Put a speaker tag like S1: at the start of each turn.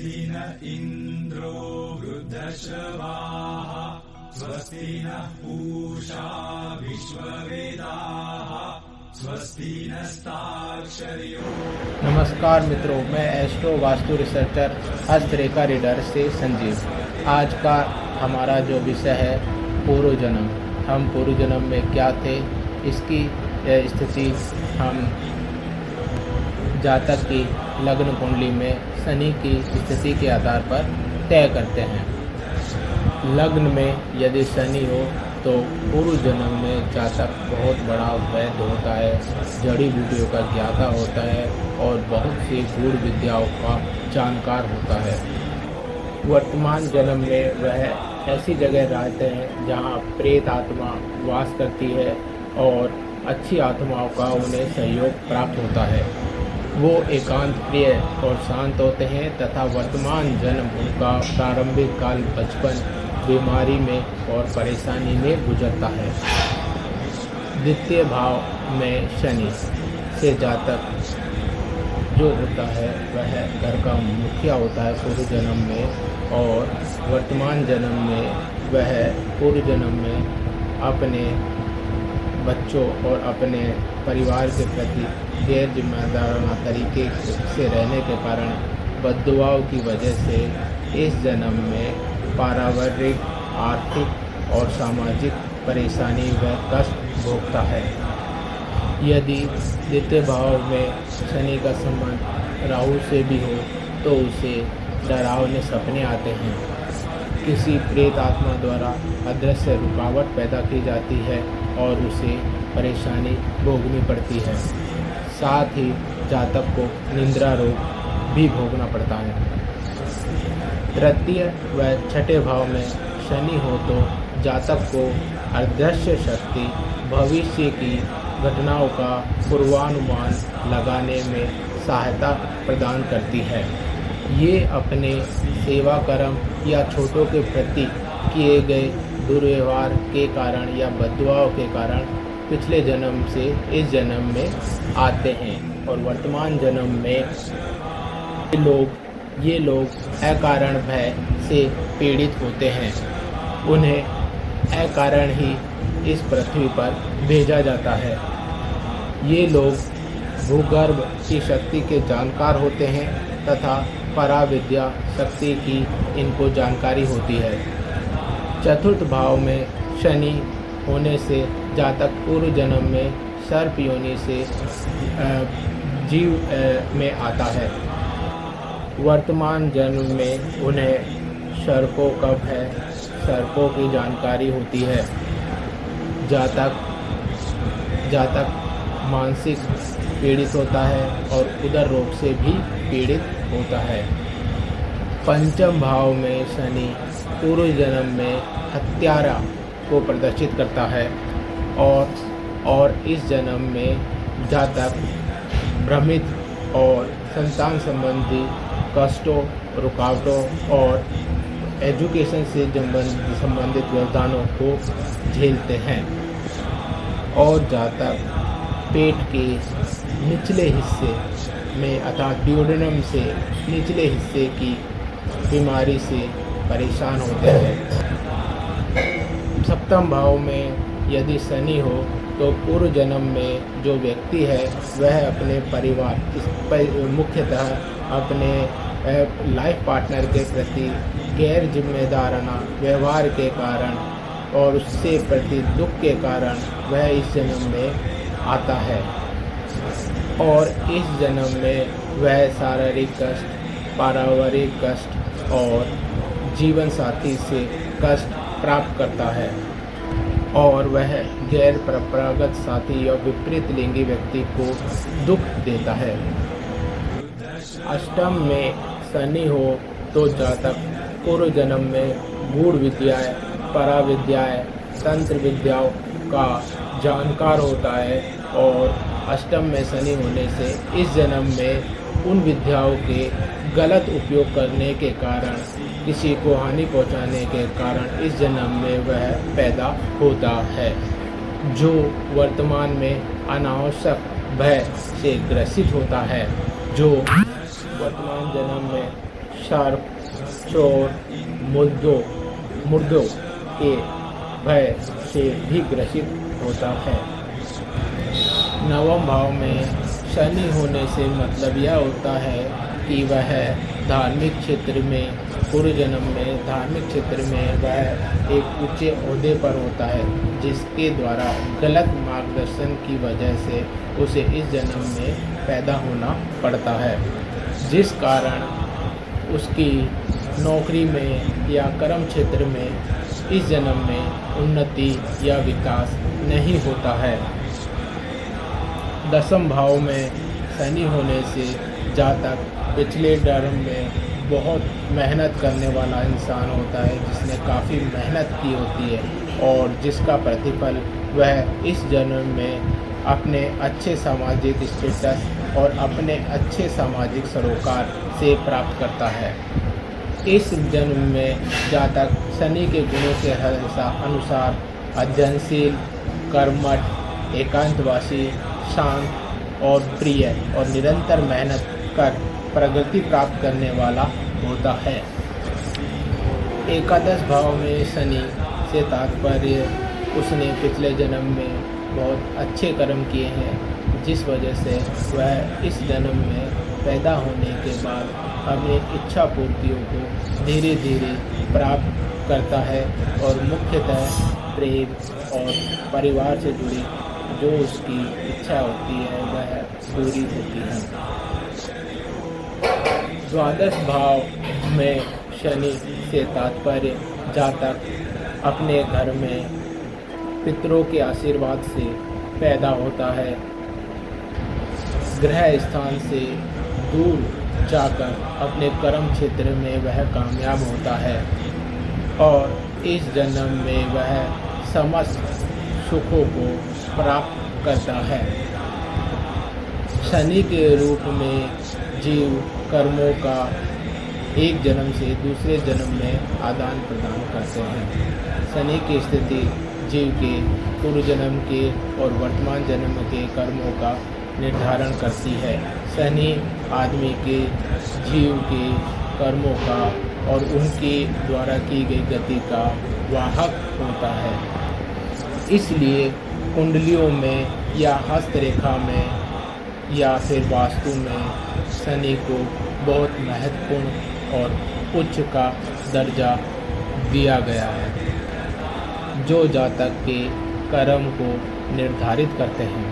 S1: स्वस्ति न इंद्रो वृद्धश्रवाः स्वस्ति नः पूषा विश्ववेदाः स्वस्ति नस्ताक्षर्यो।
S2: नमस्कार मित्रों, मैं एस्ट्रो वास्तु रिसर्चर हस्तरेखा रीडर से संजीव। आज का हमारा जो विषय है पूर्व जन्म। हम पूर्व जन्म में क्या थे, इसकी स्थिति हम जातक की लग्न कुंडली में शनि की स्थिति के आधार पर तय करते हैं। लग्न में यदि शनि हो तो पूर्व जन्म में जातक बहुत बड़ा वैद्य होता है, जड़ी बूटियों का ज्ञाता होता है और बहुत सी गूढ़ विद्याओं का जानकार होता है। वर्तमान जन्म में वह ऐसी जगह रहते हैं जहां प्रेत आत्मा वास करती है और अच्छी आत्माओं का उन्हें सहयोग प्राप्त होता है। वो एकांत प्रिय और शांत होते हैं तथा वर्तमान जन्म उनका प्रारंभिक काल बचपन बीमारी में और परेशानी में गुजरता है। द्वितीय भाव में शनि से जातक जो होता है वह घर का मुखिया होता है पूर्व जन्म में, और वर्तमान जन्म में वह पूर्व जन्म में अपने बच्चों और अपने परिवार के प्रति गैर जिम्मेदाराना तरीके से रहने के कारण बद्दुआओं की वजह से इस जन्म में पारिवारिक, आर्थिक और सामाजिक परेशानी व कष्ट भोगता है। यदि द्वितीय भाव में शनि का संबंध राहु से भी हो तो उसे डरावने सपने आते हैं। किसी प्रेत आत्मा द्वारा अदृश्य रुकावट पैदा की जाती है और उसे परेशानी भोगनी पड़ती है। साथ ही जातक को निद्रा रोग भी भोगना पड़ता है। तृतीय व छठे भाव में शनि हो तो जातक को अदृश्य शक्ति भविष्य की घटनाओं का पूर्वानुमान लगाने में सहायता प्रदान करती है। ये अपने सेवा कर्म या छोटों के प्रति किए गए दुर्व्यवहार के कारण या बद्दुआओं के कारण पिछले जन्म से इस जन्म में आते हैं और वर्तमान जन्म में ये लोग अकारण भय से पीड़ित होते हैं। उन्हें अकारण ही इस पृथ्वी पर भेजा जाता है। ये लोग भूगर्भ की शक्ति के जानकार होते हैं तथा पराविद्या शक्ति की इनको जानकारी होती है। चतुर्थ भाव में शनि होने से जातक पूर्व जन्म में सर्प योनि से जीव में आता है। वर्तमान जन्म में उन्हें सर्पों का भय, सर्पों की जानकारी होती है। जातक मानसिक पीड़ित होता है और उदर रोग से भी पीड़ित होता है। पंचम भाव में शनि पूर्व जन्म में हत्यारा को प्रदर्शित करता है और इस जन्म में जातक भ्रमित और संतान संबंधी कष्टों, रुकावटों और एजुकेशन से संबंधित व्यवधानों को झेलते हैं। और जातक पेट के निचले हिस्से में अर्थात ड्यूडेनम से निचले हिस्से की बीमारी से परेशान होते हैं। सप्तम भाव में यदि शनि हो तो पूर्व जन्म में जो व्यक्ति है वह अपने परिवार मुख्यतः अपने लाइफ पार्टनर के प्रति गैर जिम्मेदाराना व्यवहार के कारण और उससे प्रति दुख के कारण वह इस जन्म में आता है। और इस जन्म में वह शारीरिक कष्ट, पारिवारिक कष्ट और जीवन साथी से कष्ट प्राप्त करता है और वह गैर परंपरागत साथी या विपरीत लिंगी व्यक्ति को दुख देता है। अष्टम में शनि हो तो जातक पूर्व जन्म में गूढ़ विद्याएं, पराविद्याएं, तंत्र विद्याओं का जानकार होता है और अष्टम में शनि होने से इस जन्म में उन विद्याओं के गलत उपयोग करने के कारण, किसी को हानि पहुंचाने के कारण इस जन्म में वह पैदा होता है, जो वर्तमान में अनावश्यक भय से ग्रसित होता है। जो वर्तमान जन्म में सर्प, चोर, मुर्दों के भय से भी ग्रसित होता है। नवम भाव में शनि होने से मतलब यह होता है कि वह धार्मिक क्षेत्र में, पूर्व जन्म में धार्मिक क्षेत्र में वह एक ऊंचे ओहदे पर होता है, जिसके द्वारा गलत मार्गदर्शन की वजह से उसे इस जन्म में पैदा होना पड़ता है, जिस कारण उसकी नौकरी में या कर्म क्षेत्र में इस जन्म में उन्नति या विकास नहीं होता है। दसम भाव में शनि होने से जातक पिछले जन्म में बहुत मेहनत करने वाला इंसान होता है, जिसने काफ़ी मेहनत की होती है और जिसका प्रतिफल वह इस जन्म में अपने अच्छे सामाजिक स्टेटस और अपने अच्छे सामाजिक सरोकार से प्राप्त करता है। इस जन्म में जातक शनि के गुणों के अनुसार अध्ययनशील, कर्मठ, एकांतवासी, शांत और प्रिय और निरंतर मेहनत कर प्रगति प्राप्त करने वाला होता है। एकादश भाव में शनि से तात्पर्य उसने पिछले जन्म में बहुत अच्छे कर्म किए हैं, जिस वजह से वह इस जन्म में पैदा होने के बाद अपनी इच्छा पूर्तियों को धीरे धीरे प्राप्त करता है और मुख्यतः प्रेम और परिवार से जुड़ी जो उसकी इच्छा होती है वह पूरी होती है। द्वादश भाव में शनि से तात्पर्य जातक अपने घर में पितरों के आशीर्वाद से पैदा होता है, गृह स्थान से दूर जाकर अपने कर्म क्षेत्र में वह कामयाब होता है और इस जन्म में वह समस्त सुखों को प्राप्त करता है। शनि के रूप में जीव कर्मों का एक जन्म से दूसरे जन्म में आदान प्रदान करते हैं। शनि की स्थिति जीव के पूर्व जन्म के और वर्तमान जन्म के कर्मों का निर्धारण करती है। शनि आदमी के जीव के कर्मों का और उनके द्वारा की गई गति का वाहक होता है। इसलिए कुंडलियों में या हस्तरेखा में या फिर वास्तु में शनि को बहुत महत्वपूर्ण और उच्च का दर्जा दिया गया है, जो जातक के कर्म को निर्धारित करते हैं।